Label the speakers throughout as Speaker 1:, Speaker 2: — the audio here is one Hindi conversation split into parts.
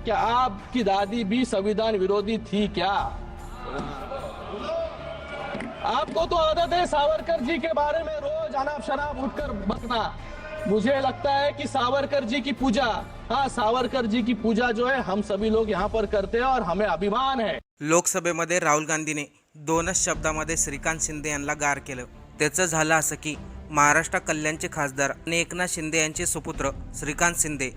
Speaker 1: क्या आपकी दादी भी संविधान विरोधी थी क्या? आपको तो आदत है सावरकर जी के बारे में रोज अनाप शनाप उठकर बकना। मुझे लगता है कि सावरकर जी की पूजा, हाँ सावरकर जी की पूजा जो है हम सभी लोग यहाँ पर करते हैं और हमें अभिमान है।
Speaker 2: लोकसभेमध्ये राहुल गांधीने 2च शब्दामध्ये श्रीकांत शिंदे यांना गार केलं। त्याचं झालं असं की महाराष्ट्र कल्याणचे खासदार आणि एकनाथ शिंदे यांचे सुपुत्र श्रीकांत शिंदे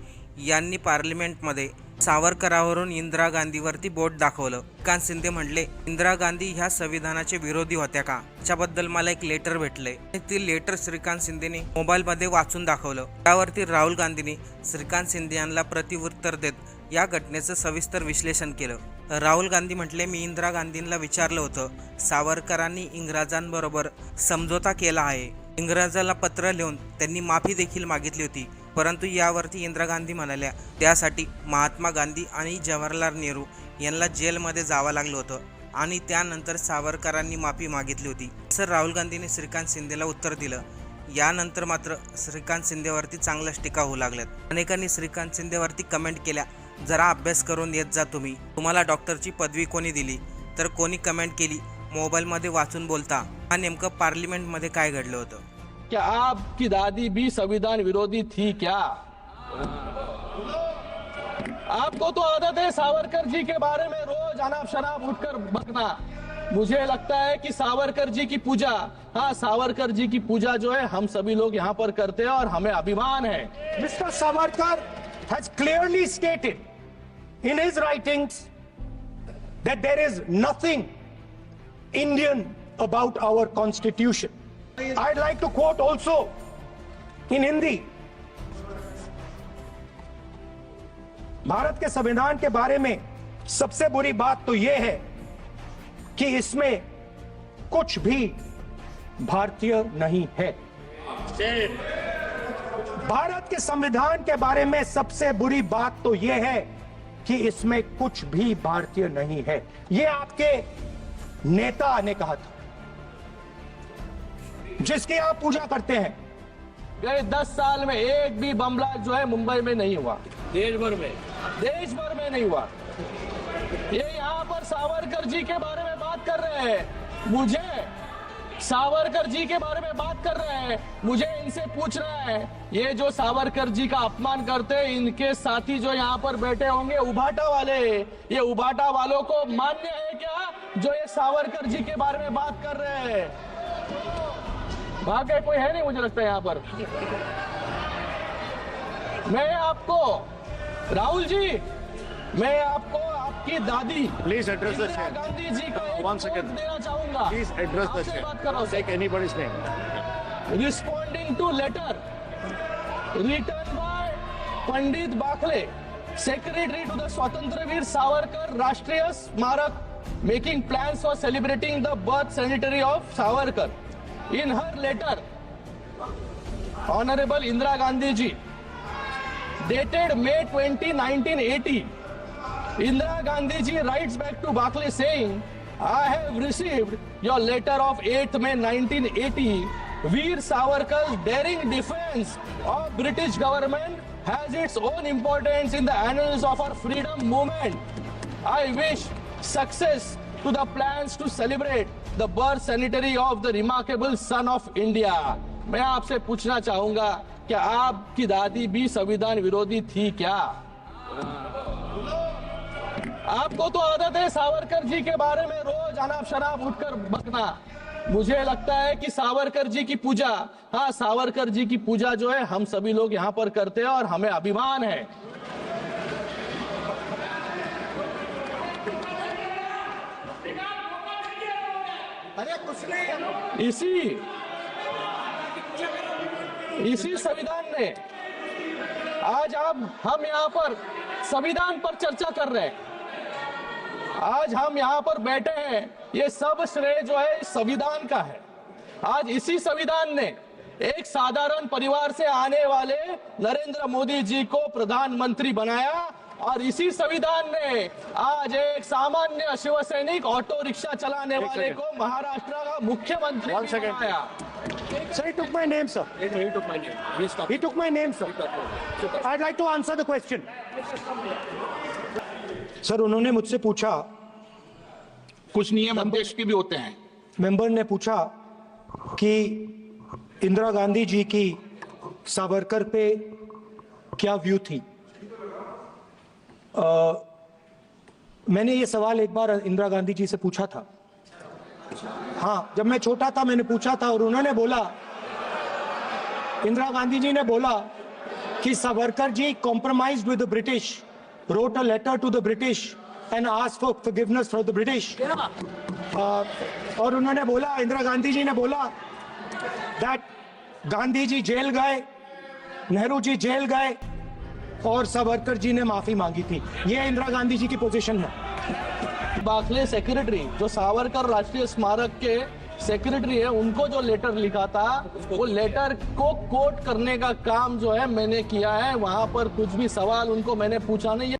Speaker 2: यांनी पार्लिमेंटमध्ये सावरकरांवरून इंदिरा गांधीवरती बोट दाखवलं। श्रीकांत शिंदे म्हटले, इंदिरा गांधी ह्या संविधानाचे विरोधी होत्या का? त्याच्याबद्दल मला एक लेटर भेटलंय। ते लेटर श्रीकांत शिंदेने मोबाईलमध्ये वाचून दाखवलं। त्यावरती राहुल गांधींनी श्रीकांत शिंदे यांना प्रतिउत्तर देत या घटनेचं सविस्तर विश्लेषण केलं। राहुल गांधी म्हटले, मी इंदिरा गांधींना विचारलं होतं, सावरकरांनी इंग्रजांबरोबर समझोता केला आहे। इंग्रजांना पत्र लिहून त्यांनी माफी देखील मागितली होती, परंतु यावरती इंदिरा गांधी म्हणाल्या त्यासाठी महात्मा गांधी आणि जवाहरलाल नेहरू यांना जेलमध्ये जावं लागलं होतं आणि त्यानंतर सावरकरांनी माफी मागितली होती, असं राहुल गांधींनी श्रीकांत शिंदेला उत्तर दिलं। यानंतर मात्र श्रीकांत शिंदेवरती चांगलाच टीका होऊ लागल्यात। अनेकांनी श्रीकांत शिंदेवरती कमेंट केल्या, जरा अभ्यास करून येत जा तुम्ही, तुम्हाला डॉक्टरची पदवी कोणी दिली? तर कोणी कमेंट केली, मोबाईलमध्ये वाचून बोलता। हा नेमकं पार्लिमेंटमध्ये काय घडलं होतं?
Speaker 1: क्या आपकी दादी भी संविधान विरोधी थी क्या? आपको तो आदत है सावरकर जी के बारे में रोज अनाप शनाप उठकर बकना। मुझे लगता है कि सावरकर जी की पूजा, हाँ सावरकर जी की पूजा जो है हम सभी लोग यहाँ पर करते हैं और हमें अभिमान है।
Speaker 3: Mr. Savarkar has clearly stated in his writings that there is nothing Indian about our constitution. I'd like to quote also in Hindi. Bharat के संविधान के बारे में सबसे बुरी बात तो यह है कि इसमें कुछ भी भारतीय नहीं है। भारत के संविधान के बारे में सबसे बुरी बात तो यह है कि इसमें कुछ भी भारतीय नहीं है। यह आपके नेता ने कहा था, जिसकी आप पूजा करते हैं।
Speaker 1: गए 10 साल में एक भी बम ब्लास्ट जो है मुंबई में नहीं हुआ, देश भर में नहीं हुआ। ये यहाँ पर सावरकर जी के बारे में बात कर रहे हैं, मुझे सावरकर जी के बारे में बात कर रहे हैं, मुझे इनसे पूछ रहे हैं, ये जो सावरकर जी का अपमान करते हैं, इनके साथी जो यहाँ पर बैठे होंगे उभाटा वाले, ये उभाटा वालों को मान्य है क्या जो ये सावरकर जी के बारे में बात कर रहे हैं? भाग्य कोई है नहीं मुझे लगता है यहाँ पर। मैं आपको राहुल जी, मैं आपको आपकी दादी
Speaker 4: Please address the
Speaker 1: Indira
Speaker 4: chair.
Speaker 1: Gandhi ji का एक
Speaker 4: One
Speaker 1: quote
Speaker 4: second.
Speaker 1: देना चाहूंगा।
Speaker 4: Please address the
Speaker 1: आपसे
Speaker 4: chair.
Speaker 1: बात कर रहा हूं।
Speaker 4: Take anybody's name.
Speaker 1: Responding to letter written by Pandit Bakhle, Secretary to the Swatantraveer Savarkar Rashtriya Smarak, making plans for celebrating the birth centenary of Savarkar. In her letter, Honorable Indira Gandhi ji, dated May 20, 1980, Indira Gandhi ji writes back to Bakhle saying, I have received your letter of 8th May 1980. Veer Savarkar's daring defense of British government has its own importance in the annals of our freedom movement. I wish success to the plans to celebrate the birth centenary of the remarkable son of India. मैं आपसे पूछना चाहूंगा, क्या आपकी दादी भी संविधान विरोधी थी क्या? आपको तो आदत है सावरकर जी के बारे में रोज अनाप शनाप उठकर बकना। मुझे लगता है कि सावरकर जी की पूजा, हाँ सावरकर जी की पूजा जो है हम सभी लोग यहाँ पर करते हैं और हमें अभिमान है।
Speaker 3: अरे कुछ नहीं,
Speaker 1: इसी संविधान ने आज हम यहाँ पर संविधान पर चर्चा कर रहे हैं। आज हम यहाँ पर बैठे हैं, ये सब श्रेय जो है संविधान का है। आज इसी संविधान ने एक साधारण परिवार से आने वाले नरेंद्र मोदी जी को प्रधानमंत्री बनाया और इसी संविधान ने आज एक सामान्य शिवसैनिक ऑटो रिक्शा चलाने वाले को महाराष्ट्र का मुख्यमंत्री बनाया।
Speaker 3: Sir, he took my name, sir.
Speaker 1: He took my name.
Speaker 3: He took my name, sir. I'd like to answer the question. Sir उन्होंने मुझसे पूछा,
Speaker 5: कुछ नियम अध्यक्ष के भी होते हैं।
Speaker 3: मेंबर ने पूछा कि इंदिरा गांधी जी की सावरकर पे क्या व्यू थी। मैंने ये सवाल एक बार इंदिरा गांधी जी से पूछा था। हाँ, जब मैं छोटा था मैंने पूछा था और उन्होंने बोला, इंदिरा गांधी जी ने बोला कि Savarkar ji compromised with the British, wrote a letter to the British and asked for forgiveness for the British. और उन्होंने बोला, इंदिरा गांधी जी ने बोला that गांधी जी जेल गए, नेहरू जी जेल गए और सावरकर जी ने माफी मांगी थी। ये इंदिरा गांधी जी की पोजीशन है।
Speaker 1: बाखले सेक्रेटरी, जो सावरकर राष्ट्रीय स्मारक के सेक्रेटरी है, उनको जो लेटर लिखा था, वो लेटर को कोट करने का काम जो है मैंने किया है। वहां पर कुछ भी सवाल उनको मैंने पूछा नहीं।